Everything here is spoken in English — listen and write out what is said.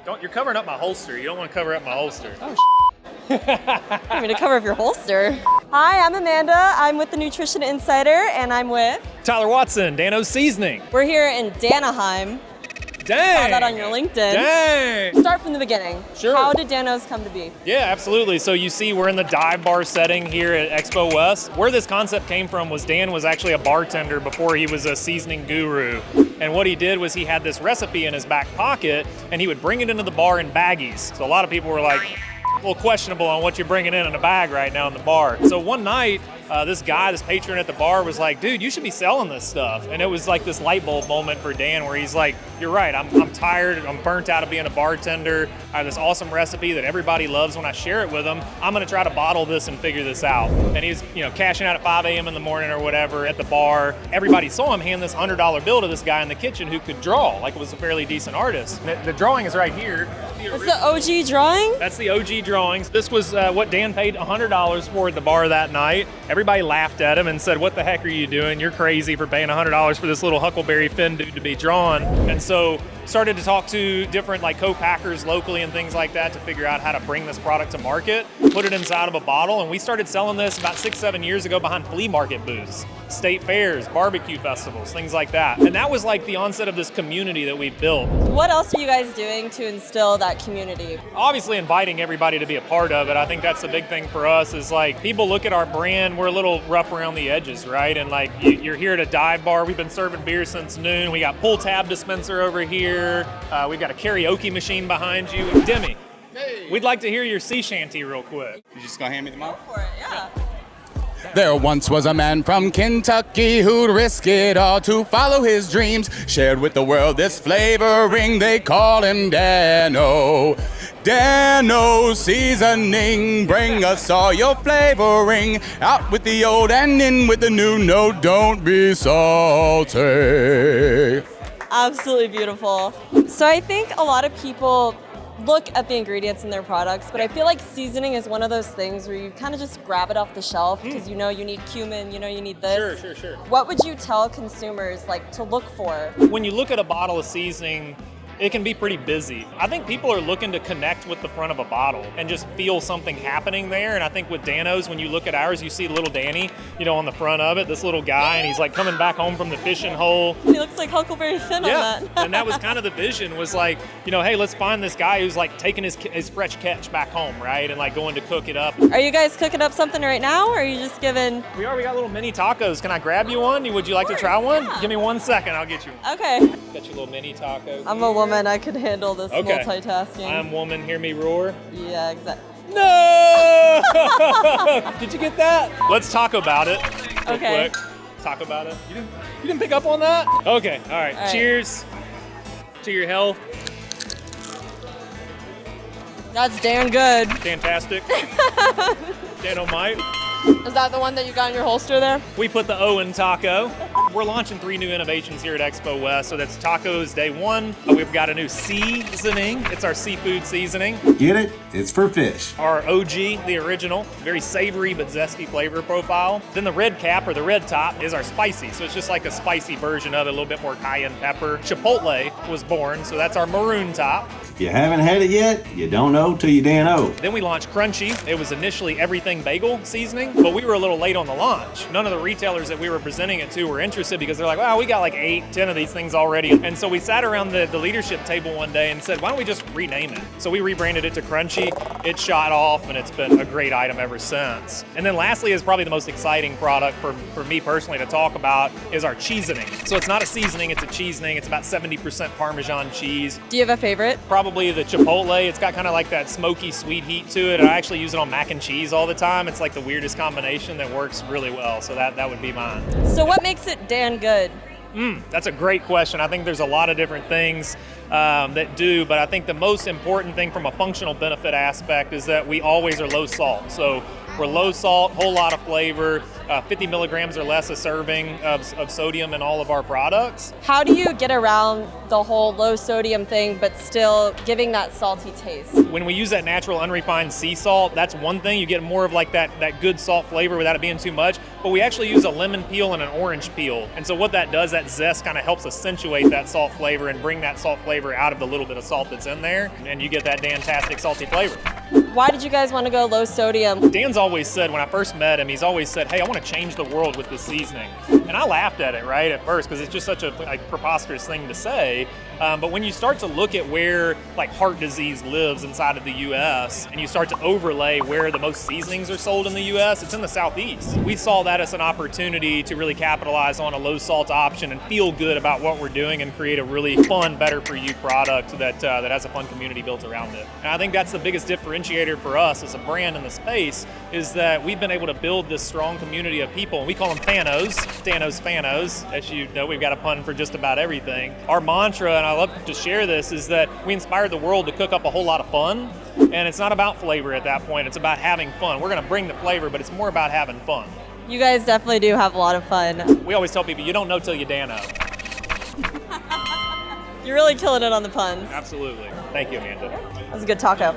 You're covering up my holster. You don't want to cover up my holster. Oh, I mean, to cover up your holster. Hi, I'm Amanda. I'm with the Nutrition Insider, and I'm with Tyler Watson, DanOs Seasoning. We're here in Danaheim. Dang! Saw that on your LinkedIn. Dang! Start from the beginning. Sure. How did DanOs come to be? Yeah, absolutely. So you see we're in the dive bar setting here at Expo West. Where this concept came from was Dan was actually a bartender before he was a seasoning guru. And what he did was he had this recipe in his back pocket and he would bring it into the bar in baggies. So a lot of people were like, a little questionable on what you're bringing in a bag right now in the bar. So one night, this patron at the bar was like, dude, you should be selling this stuff. And it was like this light bulb moment for Dan where he's like, you're right, I'm tired, I'm burnt out of being a bartender. I have this awesome recipe that everybody loves. When I share it with them, I'm gonna try to bottle this and figure this out. And he's cashing out at 5 a.m. in the morning or whatever at the bar. Everybody saw him hand this $100 bill to this guy in the kitchen who could draw, like it was a fairly decent artist. The drawing is right here. It's the OG drawing? That's the OG drawings. This was what Dan paid $100 for at the bar that night. Everybody laughed at him and said, what the heck are you doing? You're crazy for paying $100 for this little Huckleberry Finn dude to be drawn. And so started to talk to different co-packers locally and things like that to figure out how to bring this product to market, put it inside of a bottle, and we started selling this about 6-7 years ago behind flea market booths, state fairs, barbecue festivals, things like that. And that was like the onset of this community that we built. What else are you guys doing to instill that community? Obviously inviting everybody to be a part of it. I think that's the big thing for us is people look at our brand, we're a little rough around the edges, right? And you're here at a dive bar. We've been serving beer since noon. We got pull tab dispenser over here. We've got a karaoke machine behind you. Demi, hey. We'd like to hear your sea shanty real quick. You just gonna hand me the mic? Go for it, yeah. There once was a man from Kentucky who'd risk it all to follow his dreams. Shared with the world this flavoring, they call him DanO. DanO Seasoning, bring us all your flavoring. Out with the old and in with the new, no, don't be salty. Absolutely beautiful. So I think a lot of people look at the ingredients in their products, but I feel like seasoning is one of those things where you kind of just grab it off the shelf because you need cumin, you need this. Sure. What would you tell consumers to look for? When you look at a bottle of seasoning, it can be pretty busy. I think people are looking to connect with the front of a bottle and just feel something happening there. And I think with DanOs, when you look at ours, you see little Danny, on the front of it, this little guy, and he's coming back home from the fishing hole. He looks like Huckleberry Finn on that. And that was kind of the vision was hey, let's find this guy who's taking his fresh catch back home, right? And going to cook it up. Are you guys cooking up something right now, or are you just giving? We got little mini tacos. Can I grab you one? Would you like to try one? Yeah. Give me 1 second, I'll get you one. Okay. Got your little mini taco. I'm a woman. I could handle this Okay. multitasking. I'm woman, hear me roar. Yeah, exactly. No! Did you get that? Let's talk about it real Okay. quick. Talk about it. You didn't pick up on that? Okay, all right. Cheers to your health. That's damn good. Dan-tastic. DanO. Is that the one that you got in your holster there? We put the O in taco. We're launching 3 new innovations here at Expo West. So that's tacos day 1. We've got a new seasoning. It's our seafood seasoning. Get it? It's for fish. Our OG, the original, very savory but zesty flavor profile. Then the red cap or the red top is our spicy. So it's just like a spicy version of it, a little bit more cayenne pepper. Chipotle was born, so that's our maroon top. If you haven't had it yet, you don't know till you DanO. Then we launched Crunchy. It was initially everything bagel seasoning, but we were a little late on the launch. None of the retailers that we were presenting it to were interested because they're like, wow, we got 8, 10 of these things already. And so we sat around the leadership table one day and said, why don't we just rename it? So we rebranded it to Crunchy. It shot off and it's been a great item ever since. And then lastly is probably the most exciting product for me personally to talk about is our Cheesoning. So it's not a seasoning, it's a cheesening. It's about 70% Parmesan cheese. Do you have a favorite? Probably the Chipotle. It's got kind of that smoky sweet heat to it. I actually use it on mac and cheese all the time. It's the weirdest combination that works really well. So that would be mine. So what makes it Dan good? That's a great question. I think there's a lot of different things that do, but I think the most important thing from a functional benefit aspect is that we always are low salt. So we're low salt, whole lot of flavor, 50 milligrams or less a serving of sodium in all of our products. How do you get around the whole low sodium thing, but still giving that salty taste? When we use that natural unrefined sea salt, that's one thing. You get more of that good salt flavor without it being too much. But we actually use a lemon peel and an orange peel. And so what that does, that zest kind of helps accentuate that salt flavor and bring that salt flavor flavor out of the little bit of salt that's in there, and you get that Dan-tastic salty flavor. Why did you guys want to go low sodium? Dan's always said, when I first met him, he's always said, hey, I want to change the world with this seasoning. And I laughed at it, right, at first, because it's just such a preposterous thing to say. But when you start to look at where like heart disease lives inside of the U.S., and you start to overlay where the most seasonings are sold in the U.S., it's in the Southeast. We saw that as an opportunity to really capitalize on a low salt option and feel good about what we're doing and create a really fun, better for you product that has a fun community built around it. And I think that's the biggest differentiator for us as a brand in the space, is that we've been able to build this strong community of people, and we call them DanOs, DanOs fanos. As you know, we've got a pun for just about everything. Our mantra, and I love to share this, is that we inspire the world to cook up a whole lot of fun, and it's not about flavor at that point, it's about having fun. We're gonna bring the flavor, but it's more about having fun. You guys definitely do have a lot of fun. We always tell people, you don't know till you DanO. You're really killing it on the puns. Absolutely. Thank you, Amanda. That was a good taco.